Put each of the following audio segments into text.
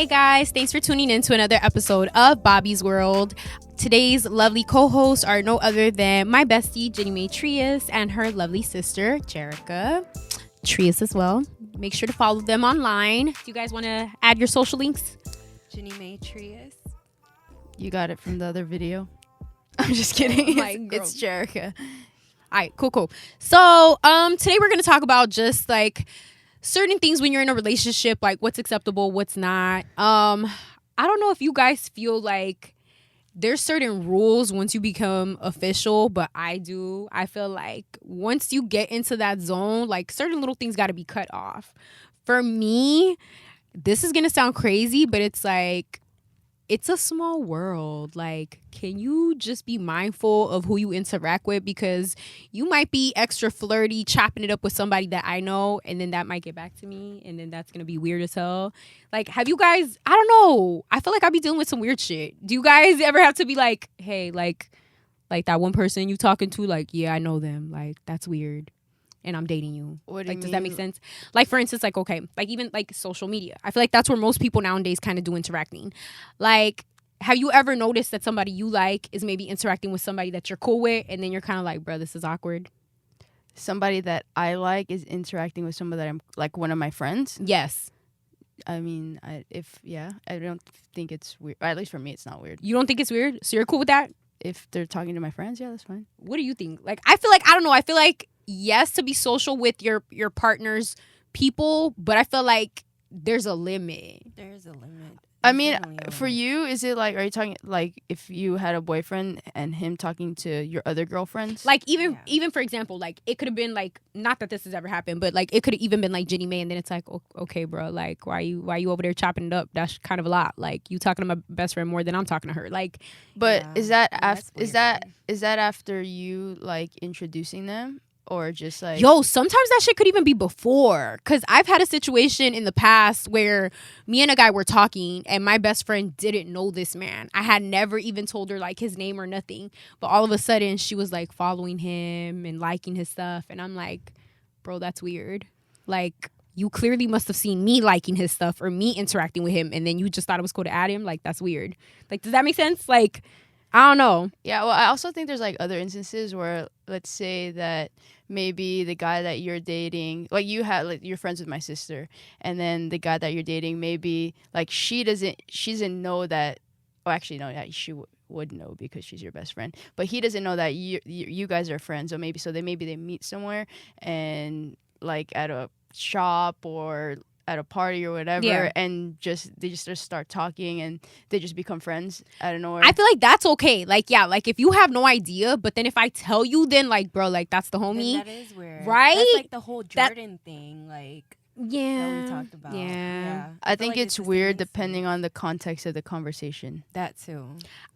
Hey guys, thanks for tuning in to another episode of Bobby's World. Today's lovely co-hosts are no other than my bestie, Ginnie Mae Trias, and her lovely sister, Gerrica Trias as well. Make sure to follow them online. Do you guys want to add your social links? Ginnie Mae Trias. You got it from the other video. I'm just kidding. It's Gerrica. All right, cool. So, today we're going to talk about just like certain things when you're in a relationship, like what's acceptable, what's not. I don't know if you guys feel like there's certain rules once you become official, but I do. I feel like once you get into that zone, like certain little things got to be cut off. For me, this is going to sound crazy, but it's like, it's a small world. Like, can you just be mindful of who you interact with? Because you might be extra flirty, chopping it up with somebody that I know, and then that might get back to me, and then that's going to be weird as hell. Like, have you guys, I don't know. I feel like I be dealing with some weird shit. Do you guys ever have to be like, hey, like that one person you talking to, like, yeah, I know them. Like, that's weird. And I'm dating you. What do like, you does mean? that make sense? Like, for instance, like, okay, like even like social media. I feel like that's where most people nowadays kind of do interacting. Like, have you ever noticed that somebody you like is maybe interacting with somebody that you're cool with, and then you're kind of like, bro, this is awkward? Somebody that I like is interacting with somebody that I'm like one of my friends. Yes. I mean, I don't think it's weird. At least for me, it's not weird. You don't think it's weird? So you're cool with that? If they're talking to my friends, yeah, that's fine. What do you think? Like, I feel like, I don't know. I feel like, yes, to be social with your partner's people, but I feel like there's a limit. There's a limit. I mean, for you, is it like, are you talking like if you had a boyfriend and him talking to your other girlfriends? Like, even for example, like, it could have been like, not that this has ever happened, but like, it could have even been like Ginnie Mae, and then it's like, okay, bro, like, why you over there chopping it up? That's kind of a lot. Like, you talking to my best friend more than I'm talking to her. Like, but yeah, is that that's is that after you like introducing them? Or just like, yo, sometimes that shit could even be before. Because I've had a situation in the past where me and a guy were talking and my best friend didn't know this man. I had never even told her like his name or nothing. But all of a sudden she was like following him and liking his stuff. And I'm like, bro, that's weird. Like, you clearly must have seen me liking his stuff or me interacting with him. And then you just thought it was cool to add him. Like, that's weird. Like, does that make sense? Like, I don't know. yeah, well, I also think there's like other instances where, let's say that maybe the guy that you're dating, like you had, like you're friends with my sister, and then the guy that you're dating, maybe like she doesn't know that. Oh, actually, no, yeah, she would know because she's your best friend, but he doesn't know that you guys are friends. So maybe they meet somewhere and like at a shop or at a party or whatever, yeah, and they just start talking and they just become friends out of nowhere. I feel like that's okay. Like, yeah, like if you have no idea, but then if I tell you, then like, bro, like that's the homie. Then that is weird. Right? That's like the whole Jordan thing, like Yeah. that we talked about. Yeah. I think feel like it's the weird same depending on the context of the conversation. That too.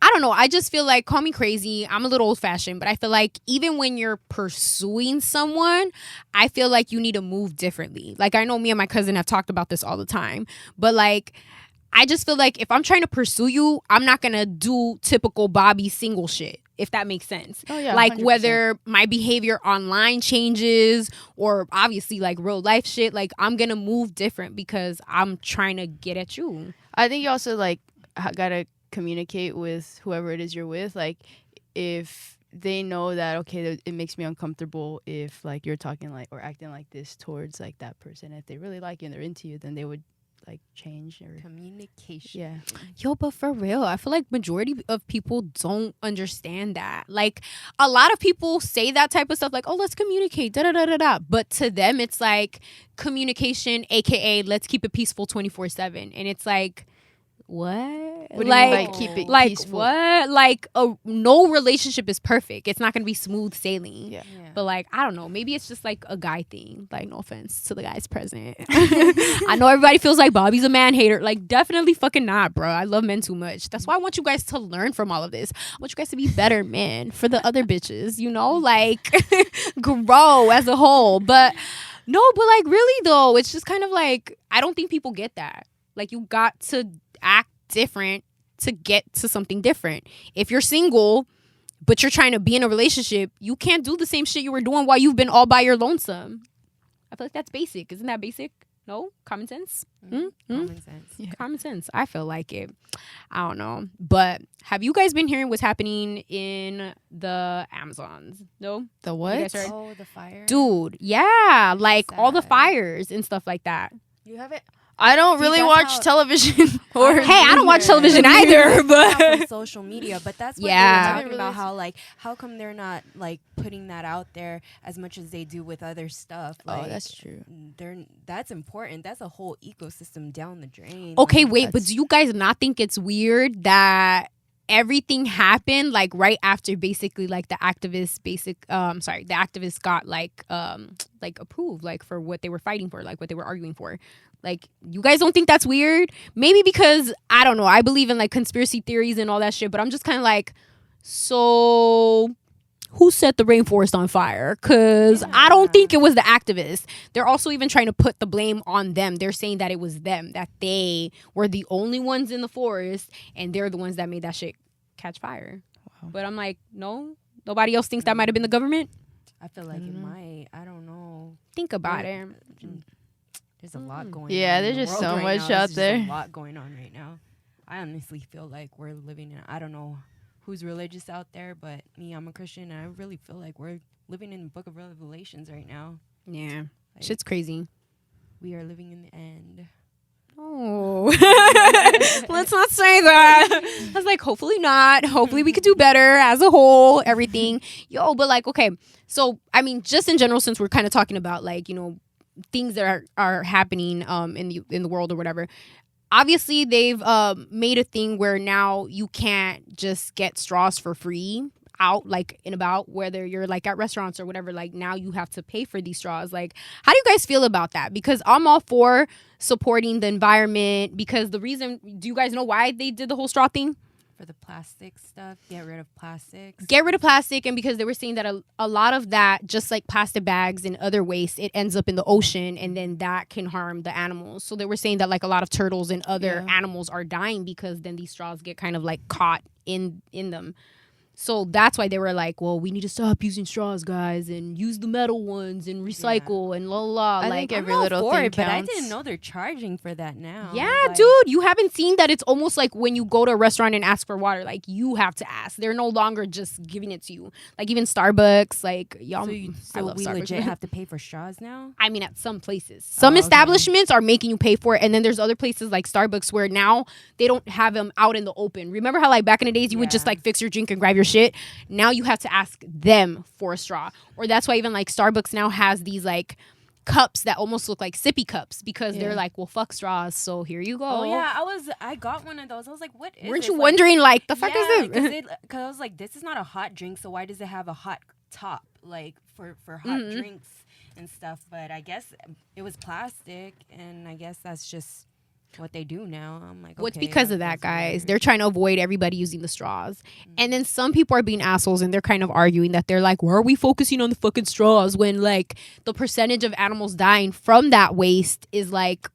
I don't know. I just feel like, call me crazy, I'm a little old fashioned, but I feel like even when you're pursuing someone, I feel like you need to move differently. Like, I know me and my cousin have talked about this all the time, but like, I just feel like if I'm trying to pursue you, I'm not going to do typical Bobby single shit, if that makes sense. Oh, yeah, like 100%. whether my behavior online changes or obviously like real life shit, like I'm going to move different because I'm trying to get at you. I think you also like gotta communicate with whoever it is you're with. Like if they know that, okay, it makes me uncomfortable if like you're talking like or acting like this towards like that person. If they really like you and they're into you, then they would like change or Communication. yeah. Yo, but for real, I feel like majority of people don't understand that. Like, a lot of people say that type of stuff, like, oh, let's communicate, da-da-da-da-da. But to them, it's like communication, a.k.a. let's keep it peaceful 24/7. And it's like, what? What do you mean by keep it like peaceful? what? Like, no relationship is perfect. It's not going to be smooth sailing. Yeah. But like, I don't know. Maybe it's just like a guy thing. Like, no offense to the guys present. I know everybody feels like Bobby's a man hater. Like, definitely fucking not, bro. I love men too much. That's why I want you guys to learn from all of this. I want you guys to be better men for the other bitches, you know? Like, grow as a whole. But no, but like, really though, it's just kind of like, I don't think people get that. Like, you got to act different to get to something different. If you're single, but you're trying to be in a relationship, you can't do the same shit you were doing while you've been all by your lonesome. I feel like that's basic. Isn't that basic? No? Common sense? Common sense. Yeah. Common sense. I feel like it. I don't know. But have you guys been hearing what's happening in the Amazons? No? The You what? guys heard? Oh, the fire. Dude, yeah. Like all the sad. fires and stuff like that. You have it. I don't See, really that's watch how- television. Hey, I don't watch television either, From but social media, but that's what Yeah. they were talking about. How like, how come they're not like putting that out there as much as they do with other stuff? Like, Oh, that's true. That's important. That's a whole ecosystem down the drain. okay, Like, wait, but that's- do you guys not think it's weird that everything happened like right after basically like the activists the activists got like approved like for what they were fighting for, like what they were arguing for? Like, you guys don't think that's weird? Maybe because I don't know, I believe in like conspiracy theories and all that shit, but I'm just kind of like, so who set the rainforest on fire? Because I don't think it was the activists. They're also even trying to put the blame on them. They're saying that it was them, that they were the only ones in the forest and they're the ones that made that shit catch fire. Wow. But I'm like, no, nobody else thinks that might have been the government. I feel like it Mhm. might. I don't know. Think about it. There's a lot going on. Yeah, in there's the just world so right much now. out There's just there. a lot going on right now. I honestly feel like we're living in, I don't know who's religious out there, but me, I'm a Christian, and I really feel like we're living in the book of Revelations right now. Yeah, Like, shit's crazy. we are living in the end. Oh, let's not say that. I was like, hopefully not. Hopefully we could do better as a whole, everything. Yo, but like, okay. So, I mean, just in general, since we're kind of talking about like, you know, things that are happening in the world or whatever. Obviously, they've made a thing where now you can't just get straws for free out like and about, whether you're like at restaurants or whatever. Like now you have to pay for these straws. Like, how do you guys feel about that? Because I'm all for supporting the environment, because do you guys know why they did the whole straw thing? For the plastic stuff, get rid of plastics. Get rid of plastic, and because they were saying that a lot of that, just like plastic bags and other waste, it ends up in the ocean, and then that can harm the animals. So they were saying that like a lot of turtles and other animals are dying because then these straws get kind of like caught in them. So that's why they were like, well, we need to stop using straws, guys, and use the metal ones and recycle and la la. I Like, think every I'm all little for thing it, but I counts. didn't know they're charging for that now. yeah, Like, dude, you haven't seen that? It's almost like when you go to a restaurant and ask for water, like you have to ask. They're no longer just giving it to you. Like even Starbucks, like y'all. So, I love we Starbucks. legit have to pay for straws now? I mean, at some places, some okay. establishments are making you pay for it, and then there's other places like Starbucks where now they don't have them out in the open. Remember how like back in the days you would just Yeah. like fix your drink and grab your shit? Now you have to ask them for a straw, or that's why even like Starbucks now has these like cups that almost look like sippy cups, because they're Yeah. like, well, fuck straws, so here you go. Oh yeah, I got one of those. I was like, what is Weren't this? you Like, wondering like the fuck yeah, is this? Because I was like, this is not a hot drink, so why does it have a hot top, like for hot Mhm. drinks and stuff? But I guess it was plastic, and I guess that's just what they do now. I'm like, Well, it's okay, because of that, that's guys. weird. They're trying to avoid everybody using the straws. And then some people are being assholes, and they're kind of arguing that they're like, why are we focusing on the fucking straws when like the percentage of animals dying from that waste is like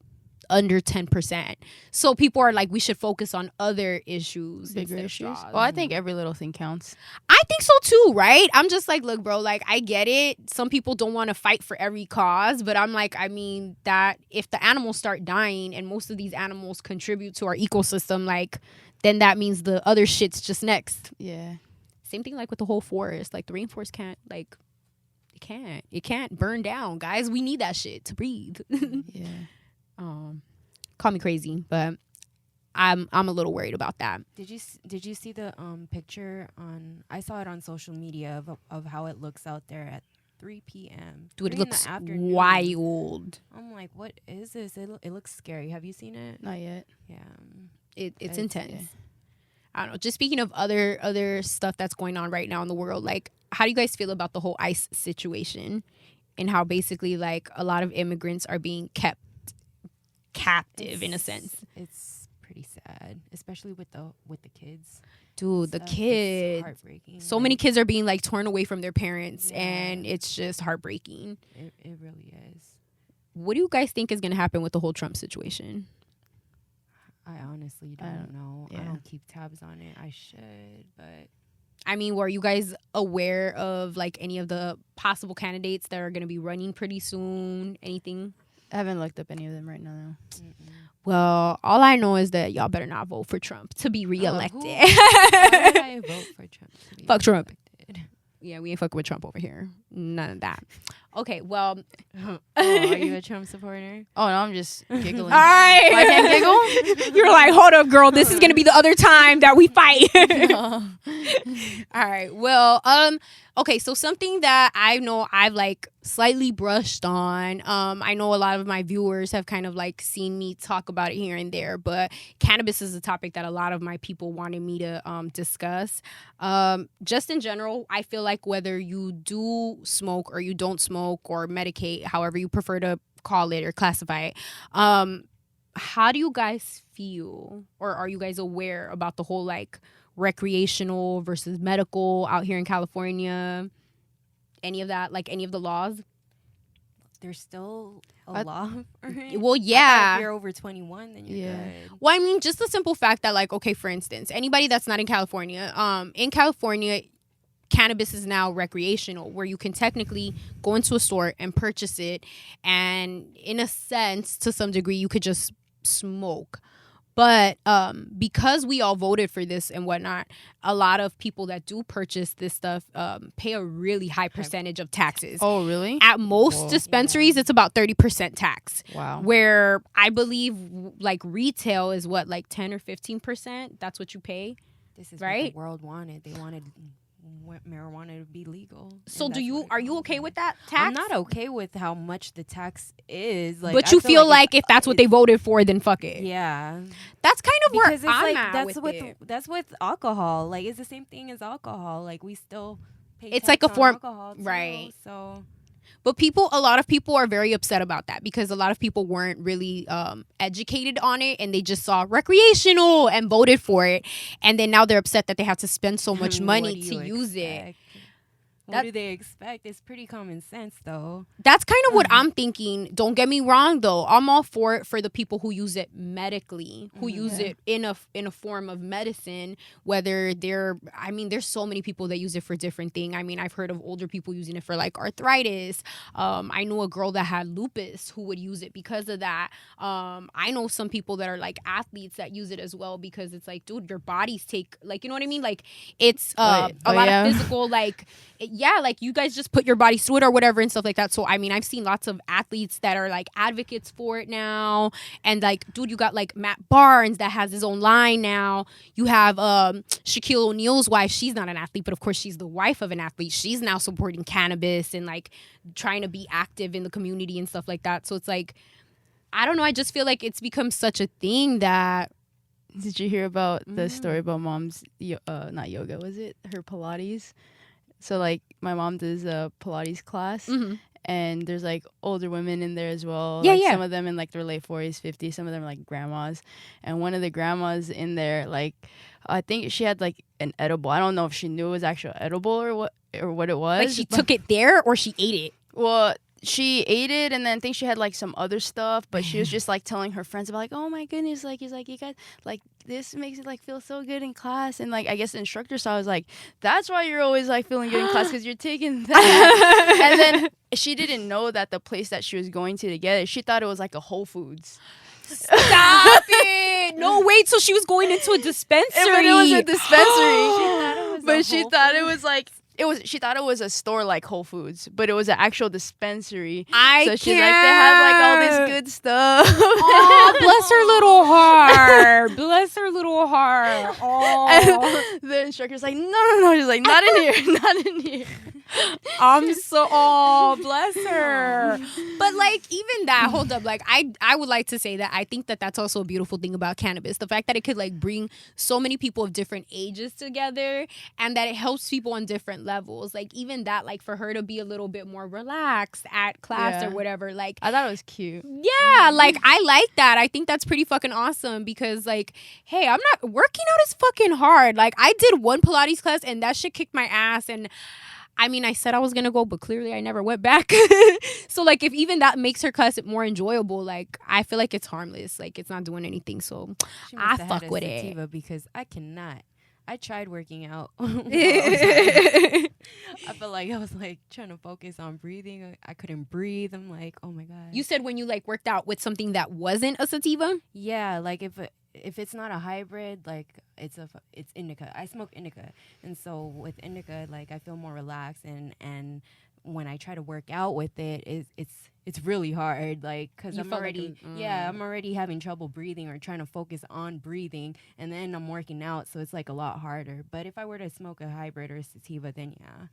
under 10%. So people are like, we should focus on other issues, Bigger instead of issues. straws. Well, I think every little thing counts. I think so too, right? I'm just like, look, bro, like I get it. Some people don't want to fight for every cause, but I'm like, I mean, that if the animals start dying and most of these animals contribute to our ecosystem, like then that means the other shit's just next. Yeah. Same thing like with the whole forest. Like the rainforest can't like it can't burn down, guys. We need that shit to breathe. Yeah. Call me crazy, but I'm a little worried about that. Did you see the picture on? I saw it on social media of how it looks out there at 3 p.m. Dude, it 3 in the looks afternoon. wild. I'm like, what is this? It looks scary. Have you seen it? Not yet. Yeah. It's It's- intense. yeah. I don't know. Just speaking of other stuff that's going on right now in the world, like how do you guys feel about the whole ICE situation and how basically like a lot of immigrants are being kept captive in a sense? It's pretty sad, especially with the kids. Dude, the Stuff. It's kids. heartbreaking. So many Like, kids are being like torn away from their parents, Yeah. and it's just heartbreaking. It really is. What do you guys think is going to happen with the whole Trump situation? I honestly I don't don't- know. I yeah. don't keep tabs on it. I should, but I mean, were you guys aware of like any of the possible candidates that are going to be running pretty soon? Anything? haven't looked up any of them right now. No. Well, all I know is that y'all better not vote for Trump to be reelected. Why would I vote for Trump? To be Fuck Trump. reelected? Yeah, we ain't fucking with Trump over here. None of that. Okay, well. Oh, are you a Trump supporter? Oh no, I'm just giggling. All right. I can't giggle. You're like, hold up, girl. This is gonna be the other time that we fight. All right. Well, okay, so something that I know I've like slightly brushed on. I know a lot of my viewers have kind of like seen me talk about it here and there, but cannabis is a topic that a lot of my people wanted me to discuss. Just in general, I feel like whether you do smoke or you don't smoke or medicate, however you prefer to call it or classify it, how do you guys feel, or are you guys aware about the whole like recreational versus medical out here in California? Any of that, like any of the laws? There's still a law for it? Well, I thought yeah. if you're over 21, then you're good. Well, I mean, just the simple fact that, like, okay, for instance, anybody that's not in California, cannabis is now recreational, where you can technically go into a store and purchase it, and in a sense, to some degree, you could just smoke. But because we all voted for this and whatnot, a lot of people that do purchase this stuff pay a really high percentage of taxes. Oh, really? At most dispensaries, it's about 30% tax. Wow. Where I believe like retail is what, like 10 or 15%? That's what you pay. This is right? what the world wanted. They wanted marijuana to be legal. So are you okay with that tax? I'm not okay with how much the tax is. Like, but I you feel like if if that's what they voted for, then fuck it. Yeah. That's kind of Because where it's I'm like at that's with it. that's with alcohol. Like, it's the same thing as alcohol. Like, we still pay It's tax like a on form- alcohol too, right. So But a lot of people are very upset about that because a lot of people weren't really educated on it, and they just saw recreational and voted for it. And then now they're upset that they have to spend so much what money do to you use it. expect? What do they expect? It's pretty common sense, though. That's kind of what I'm thinking. Don't get me wrong, though. I'm all for it for the people who use it medically, who use it in a form of medicine, whether there's so many people that use it for different things. I mean, I've heard of older people using it for like arthritis. I know a girl that had lupus who would use it because of that. I know some people that are like athletes that use it as well because it's like, dude, your bodies take, like, you know what I mean? Like, it's a lot of physical, like, like you guys just put your bodies through it or whatever and stuff like that. So I mean, I've seen lots of athletes that are like advocates for it now, and like, dude, you got like Matt Barnes that has his own line now. You have Shaquille O'Neal's wife. She's not an athlete, but of course she's the wife of an athlete. She's now supporting cannabis and like trying to be active in the community and stuff like that. So it's like, I don't know, I just feel like it's become such a thing that. Did you hear about the story about mom's not yoga, was it her Pilates? So like my mom does a Pilates class, and there's like older women in there as well. Yeah, like, yeah. Some of them in like their late 40s, 50s. Some of them are like grandmas. And one of the grandmas in there, like I think she had like an edible. I don't know if she knew it was actual edible or what it was. Like she took it there or she ate it? Well, she ate it, and then I think she had like some other stuff, but she was just like telling her friends about like, oh my goodness, like he's like, you guys, like this makes it like feel so good in class. And like I guess the instructor saw, I was like, that's why you're always like feeling good in class, because you're taking that. And then she didn't know that the place that she was going to get it, she thought it was like a Whole Foods. Stop it! No, wait, so she was going into a dispensary. But it was a dispensary. She thought it was a store like Whole Foods, but it was an actual dispensary. So she's like, they have like all this good stuff. Oh, bless her little heart. Bless her little heart. Oh. And the instructor's like, no. She's like, not in here, not in here. Bless her. But like, even that, hold up, like I would like to say that I think that that's also a beautiful thing about cannabis, the fact that it could like bring so many people of different ages together, and that it helps people on different levels. Like even that, like for her to be a little bit more relaxed at class or whatever, like I thought it was cute. Yeah, like I like that. I think that's pretty fucking awesome, because like, hey, I'm not working out as fucking hard. Like I did one Pilates class and that shit kicked my ass, and I mean, I said I was going to go, but clearly I never went back. So, like, if even that makes her class more enjoyable, like, I feel like it's harmless. Like, it's not doing anything. So, I fuck with it. Because I cannot. I tried working out. I felt like I was like trying to focus on breathing. I couldn't breathe. I'm like, oh my god. You said when you like worked out with something that wasn't a sativa? Yeah, like if it's not a hybrid, like it's indica. I smoke indica, and so with indica, like I feel more relaxed, and when I try to work out with it, it's really hard, like because I'm already having trouble breathing or trying to focus on breathing, and then I'm working out, so it's like a lot harder. But if I were to smoke a hybrid or a sativa, then yeah.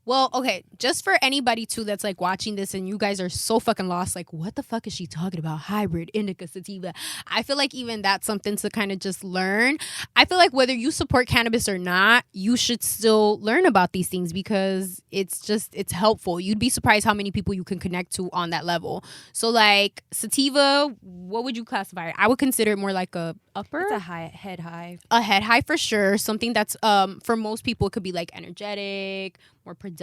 Well, okay, just for anybody too that's like watching this and you guys are so fucking lost, like what the fuck is she talking about? Hybrid, indica, sativa. I feel like even that's something to kind of just learn. I feel like whether you support cannabis or not, you should still learn about these things because it's helpful. You'd be surprised how many people you can connect to on that level. So like sativa, what would you classify it? I would consider it more like a upper. It's a head high. A head high for sure. Something that's for most people it could be like energetic, more productive.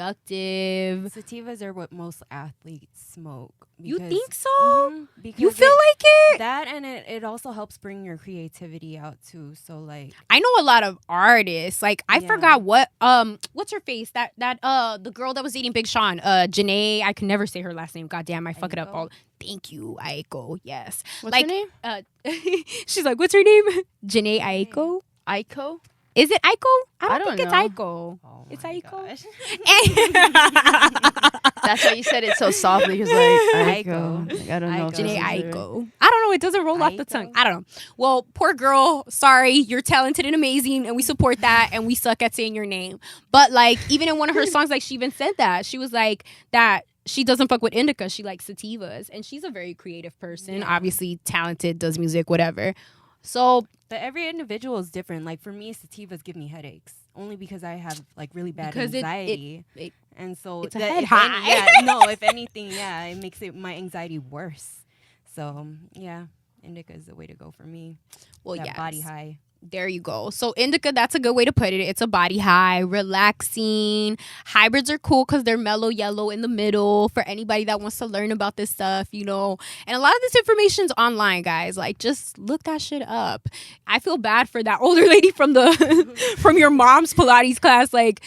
Sativas are what most athletes smoke. You think so? Because you feel like it? That, and it also helps bring your creativity out too. So like I know a lot of artists. Like I forgot what's her face? That the girl that was dating Big Sean, Janae. I can never say her last name. Goddamn, I fuck it up all. Thank you, Aiko. Yes. What's her name? She's like, what's her name? Janae Aiko. Aiko? Is it Aiko? I don't think know. It's Aiko. Oh it's my Aiko. gosh. That's why you said it so softly. Because like Aiko. Like, I don't know. if Janae this is her. Aiko. I don't know. It doesn't roll off the tongue. I don't know. Well, poor girl. Sorry. You're talented and amazing. And we support that. And we suck at saying your name. But like, even in one of her songs, like she even said that. She was like that. She doesn't fuck with indica. She likes sativas. And she's a very creative person. Yeah. Obviously talented, does music, whatever. So. But every individual is different. Like for me, sativas give me headaches. Only because I have like really bad anxiety. And so it's a head high. If anything, it makes my anxiety worse. So yeah, indica is the way to go for me. Well, that yes. body high. There you go. So indica, that's a good way to put it. It's a body high, relaxing. Hybrids are cool because they're mellow yellow in the middle for anybody that wants to learn about this stuff, you know. And a lot of this information's online, guys. Like, just look that shit up. I feel bad for that older lady from from your mom's Pilates class. Like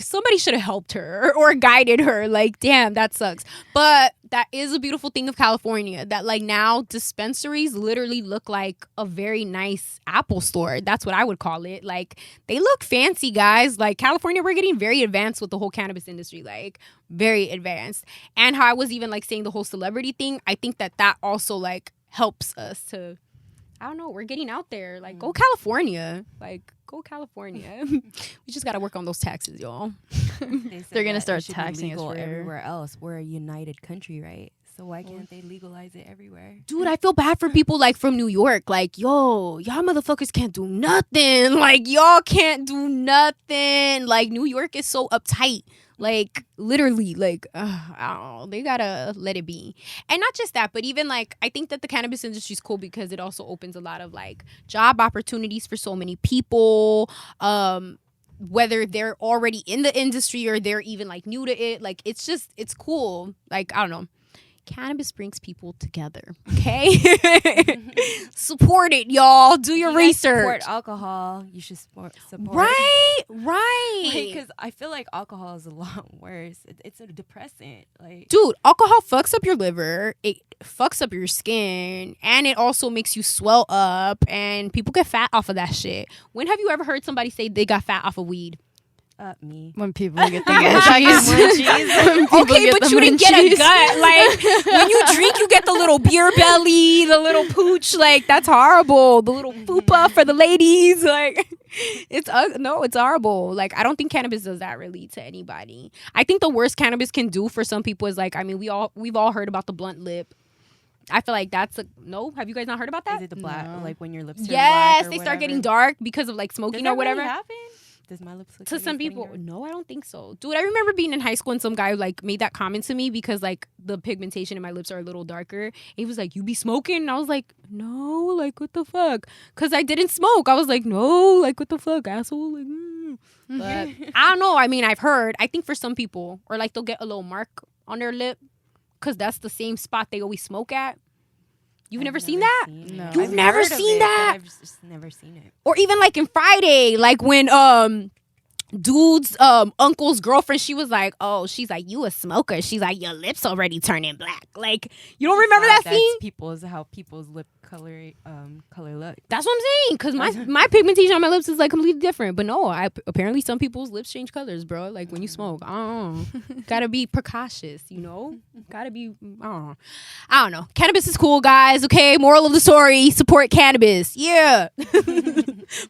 somebody should have helped her or guided her. Like, damn, that sucks. But that is a beautiful thing of California that like now dispensaries literally look like a very nice Apple store. That's what I would call it. Like they look fancy, guys. Like California, we're getting very advanced with the whole cannabis industry, like very advanced. And how I was even like saying the whole celebrity thing, I think that also like helps us to, I don't know, we're getting out there. Like go California. Like go California. We just got to work on those taxes, y'all. They're going to start taxing us everywhere else. We're a united country, right? So why can't they legalize it everywhere? Dude, I feel bad for people like from New York. Like, yo, y'all motherfuckers can't do nothing. Like, y'all can't do nothing. Like, New York is so uptight. Like, literally, like, I don't know. They gotta let it be. And not just that, but even, like, I think that the cannabis industry is cool because it also opens a lot of, like, job opportunities for so many people. Whether they're already in the industry or they're even, like, new to it. Like, it's cool. Like, I don't know. Cannabis brings people together, okay? Support it, y'all. Do your research. Support alcohol. You should support. Right. Because I feel like alcohol is a lot worse. It's a depressant. Like, dude, alcohol fucks up your liver. It fucks up your skin, and it also makes you swell up. And people get fat off of that shit. When have you ever heard somebody say they got fat off of weed? Me. When people get the munchies. Okay, but you didn't get a gut. Like, when you drink, you get the little beer belly, the little pooch. Like, that's horrible. The little fupa for the ladies. Like, it's horrible. Like, I don't think cannabis does that really to anybody. I think the worst cannabis can do for some people is, like, I mean, we've all heard about the blunt lip. I feel like that's no. Have you guys not heard about that? Is it the black, like when your lips turn yes, black they start getting dark because of, like, smoking or whatever. Really happen? Does my lips look to some people? No, I don't think so. Dude, I remember being in high school and some guy like made that comment to me because like the pigmentation in my lips are a little darker. And he was like, "You be smoking?" And I was like, "No, like what the fuck?" Because I didn't smoke. I was like, "No, like what the fuck, asshole?" Like, But I don't know. I mean, I've heard. I think for some people, or like they'll get a little mark on their lip because that's the same spot they always smoke at. You've I've never seen that? seen No. it. You've I've never heard of seen it, that? but I've just never seen it. Or even like in Friday, like when dude's uncle's girlfriend, she was like, oh, she's like, you a smoker. She's like, your lips already turning black. Like, you don't remember that scene? How people's lip color look. That's what I'm saying. Because my pigmentation on my lips is like completely different. But no, apparently some people's lips change colors, bro. Like when you smoke. I don't know. Gotta be precautious, you know? Gotta be, I don't know. Cannabis is cool, guys. Okay, moral of the story, support cannabis. Yeah.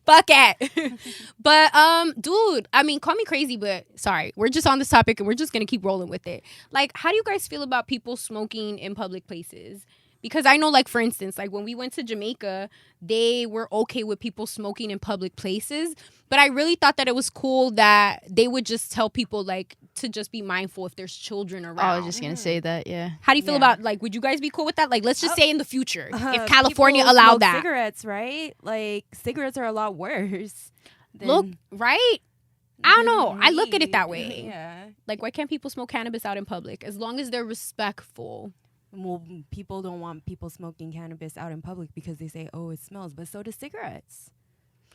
Fuck it. But dude, I mean, call me crazy, but sorry, we're just on this topic and we're just gonna keep rolling with it. Like, how do you guys feel about people smoking in public places? Because I know, like, for instance, like when we went to Jamaica, they were okay with people smoking in public places. But I really thought that it was cool that they would just tell people, like, to just be mindful if there's children around. I was just gonna say that. Yeah. How do you feel Yeah. about, like, would you guys be cool with that? Like, let's just say in the future, if People California allowed smoke that. cigarettes, right? Like cigarettes are a lot worse. Look, right? I don't know. I look at it weed. that way. Yeah. Like, why can't people smoke cannabis out in public? As long as they're respectful. Well, people don't want people smoking cannabis out in public because they say, "Oh, it smells," but so do cigarettes.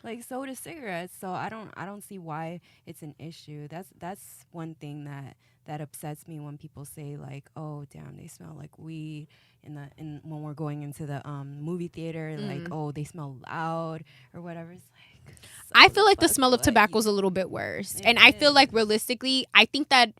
Like so do cigarettes. So I don't see why it's an issue. That's one thing that upsets me when people say like, "Oh, damn, they smell like weed." In when we're going into the movie theater, like, "Oh, they smell loud" or whatever. It's like I feel like the fuck, smell of like, tobacco is a little bit worse. It And I feel like is. realistically, I think that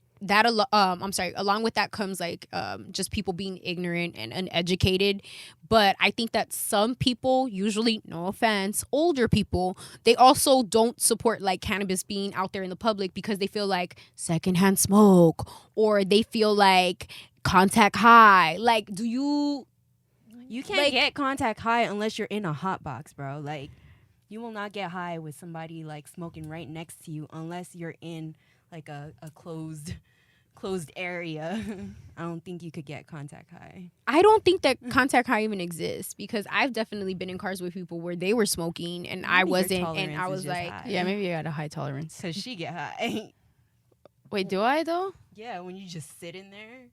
along with that comes like just people being ignorant and uneducated. But I think that some people, usually, no offense, older people, they also don't support like cannabis being out there in the public because they feel like secondhand smoke, or they feel like contact high. Like, do you You can't like- get contact high unless you're in a hot box, bro. Like, you will not get high with somebody like smoking right next to you unless you're in like a closed area. I don't think you could get contact high. I don't think that contact high even exists, because I've definitely been in cars with people where they were smoking and I Maybe your wasn't, and tolerance I is was just like, high. Yeah, maybe you got a high tolerance. Cause she get high. Wait, do I though? Yeah, when you just sit in there,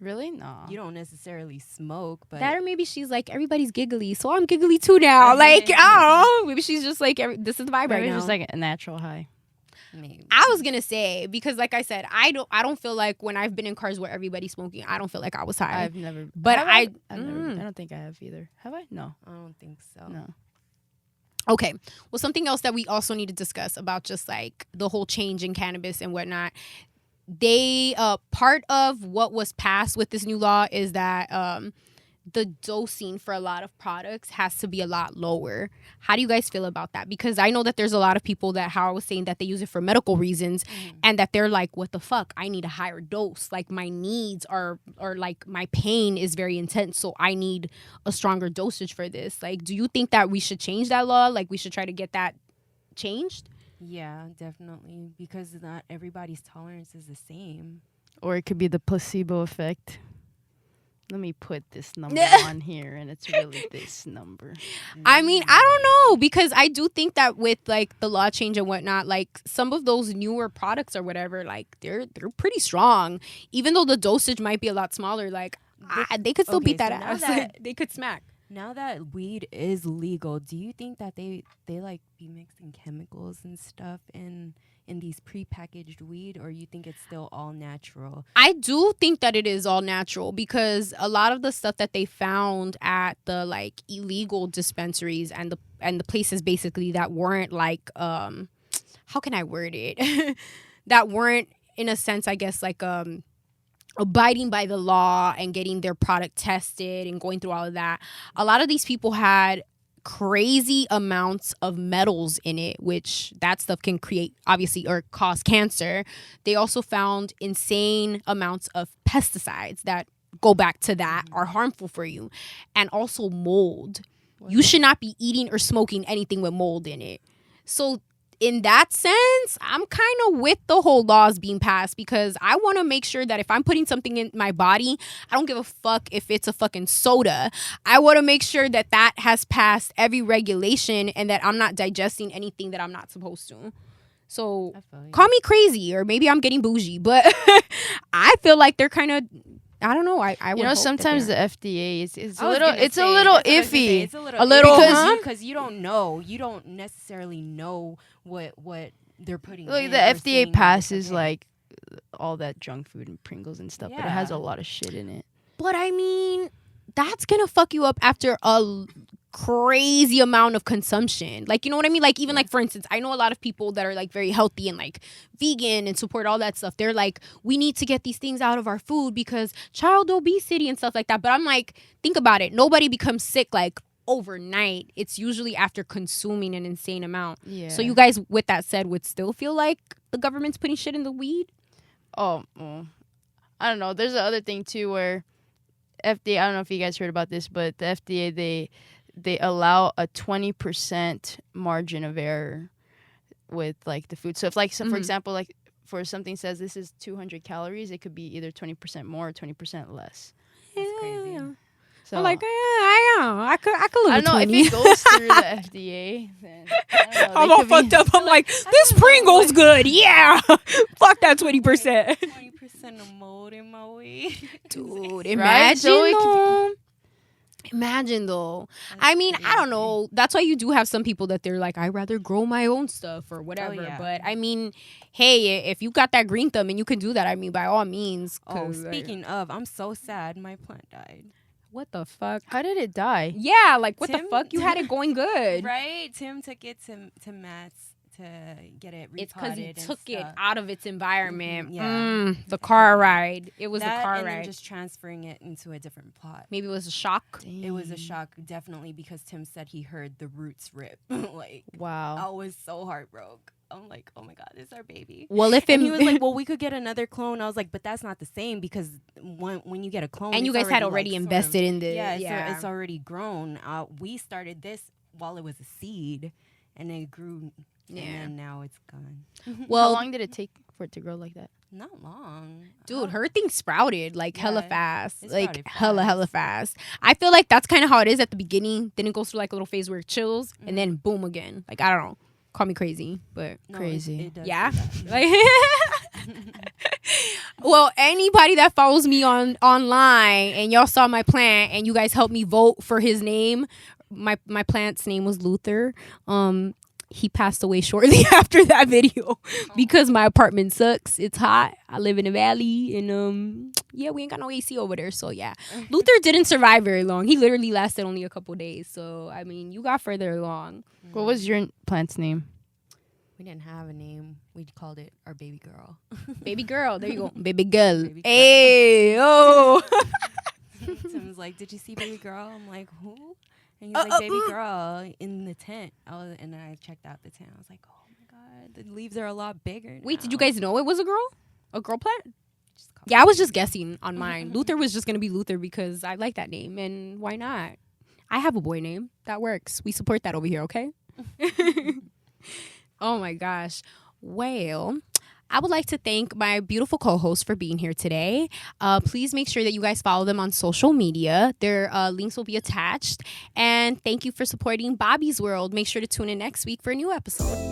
Really? No. you don't necessarily smoke, but that, or maybe she's like, everybody's giggly, so I'm giggly too now. Like, I don't know. Maybe she's just like, this is the vibe Maybe right it's now. just like a natural high. maybe. I was gonna say, because like I said, I don't feel like when I've been in cars where everybody's smoking, I don't feel like I was high. I've never. But have I- I've never. I don't think I have either. Have I? No. I don't think so. No. Okay. Well, something else that we also need to discuss about just like the whole change in cannabis and whatnot. They part of what was passed with this new law is that the dosing for a lot of products has to be a lot lower. How do you guys feel about that? Because I know that there's a lot of people that, how I was saying, that they use it for medical reasons, and that they're like, what the fuck? I need a higher dose. Like my needs are, or like my pain is very intense, so I need a stronger dosage for this. Like, do you think that we should change that law? Like, we should try to get that changed? Yeah, definitely, because not everybody's tolerance is the same. Or it could be the placebo effect. Let me put this number on here, and it's really this number. I mean, I don't know, because I do think that with like the law change and whatnot, like some of those newer products or whatever, like they're pretty strong, even though the dosage might be a lot smaller. Like they could still okay, beat that so now ass. that- They could smack. Now that weed is legal, do you think that they like be mixing chemicals and stuff in these prepackaged weed, or you think it's still all natural? I do think that it is all natural, because a lot of the stuff that they found at the like illegal dispensaries and the places basically that weren't like how can I word it? That weren't, in a sense, I guess, like abiding by the law and getting their product tested and going through all of that. A lot of these people had crazy amounts of metals in it, which that stuff can create, obviously, or cause cancer. They also found insane amounts of pesticides that go back to that, are harmful for you, and also mold. You should not be eating or smoking anything with mold in it. So in that sense, I'm kind of with the whole laws being passed, because I want to make sure that if I'm putting something in my body, I don't give a fuck if it's a fucking soda. I want to make sure that that has passed every regulation and that I'm not digesting anything that I'm not supposed to. So I feel you. call me crazy, or maybe I'm getting bougie, but I feel like they're kind of I don't know. I You would know, hope sometimes the that FDA it's I a was little gonna it's say, a little that's what I was gonna say. iffy. It's a A little, because you don't know. You don't necessarily know what they're putting Like in the or FDA saying that it's passes okay. like all that junk food and Pringles and stuff, but it has a Yeah. lot of shit in it. but I mean, that's gonna fuck you up after a crazy amount of consumption. Like, you know what I mean? Like, even like, for instance, I know a lot of people that are like very healthy and like vegan and support all that stuff. They're like, we need to get these things out of our food because child obesity and stuff like that. But I'm like, think about it. Nobody becomes sick like overnight. It's usually after consuming an insane amount. Yeah. So you guys, with that said, would still feel like the government's putting shit in the weed? Oh, well, I don't know. There's the other thing too where FDA. I don't know if you guys heard about this, but the FDA they allow a 20% margin of error with like the food. So if like for example, like for something says this is 200 calories, it could be either 20% more or 20% less. That's crazy. So I'm like, I could live I with don't know 20. if it goes through the FDA. Then I don't know. I'm They all could be- fucked up. I'm like, this Pringle's good. Yeah. Fuck that 20%. 20% of mold in my weed. Dude, Right? So it could imagine though. I mean, I don't know. That's why you do have some people that they're like, I'd rather grow my own stuff or whatever. yeah. But I mean, hey, if you got that green thumb and you can do that, I mean, by all means. Oh, 'cause, speaking of, I'm so sad my plant died. what the fuck? How did it die? Yeah, like what the Tim- fuck? You had it going good. Right? Tim took it to Matt's to get it repotted. It's because he and took it stuff. out of its environment. Mhm, yeah. The car ride. It was that, the car and ride. then just transferring it into a different plot. Maybe it was a shock. It was a shock, definitely, because Tim said he heard the roots rip. Like, Wow. I was so heartbroken. I'm like, oh my God, this is our baby. Well, if it, And he was like, well, we could get another clone. I was like, but that's not the same because when you get a clone, and you it's guys had like, already sort of- invested in the yeah, it's already grown. We started this while it was a seed, and it grew, Yeah. and now it's gone. well, How long did it take for it to grow like that? Not long. dude, her thing sprouted like hella Yeah, fast, it like sprouted hella fast. I feel like that's kind of how it is at the beginning. Then it goes through like a little phase where it chills, and then boom again. Like, I don't know, call me crazy, but No, Crazy. It does yeah. do that. Like, well, anybody that follows me online and y'all saw my plant and you guys helped me vote for his name, my plant's name was Luther. He passed away shortly after that video because my apartment sucks. It's hot. I live in a valley, and yeah, we ain't got no AC over there. So yeah, Luther didn't survive very long. He literally lasted only a couple days. So I mean, you got further along. What was your plant's name? We didn't have a name. We called it our baby girl. Baby girl, there you go. Baby girl. Baby girl. Hey, oh. Tim was like, "Did you see baby girl?" I'm like, "Who?" And he's like, "Baby girl in the tent." And then I checked out the tent. I was like, "Oh my God, the leaves are a lot bigger." Wait, did now." you guys know it was a girl? A girl plant? Just call Yeah, I it was baby just guessing on mine. Luther was just gonna be Luther because I like that name, and why not? I have a boy name that works. We support that over here, okay? Oh my gosh. Well, I would like to thank my beautiful co-host for being here today. Please make sure that you guys follow them on social media. Their links will be attached. And thank you for supporting Bobby's World. Make sure to tune in next week for a new episode.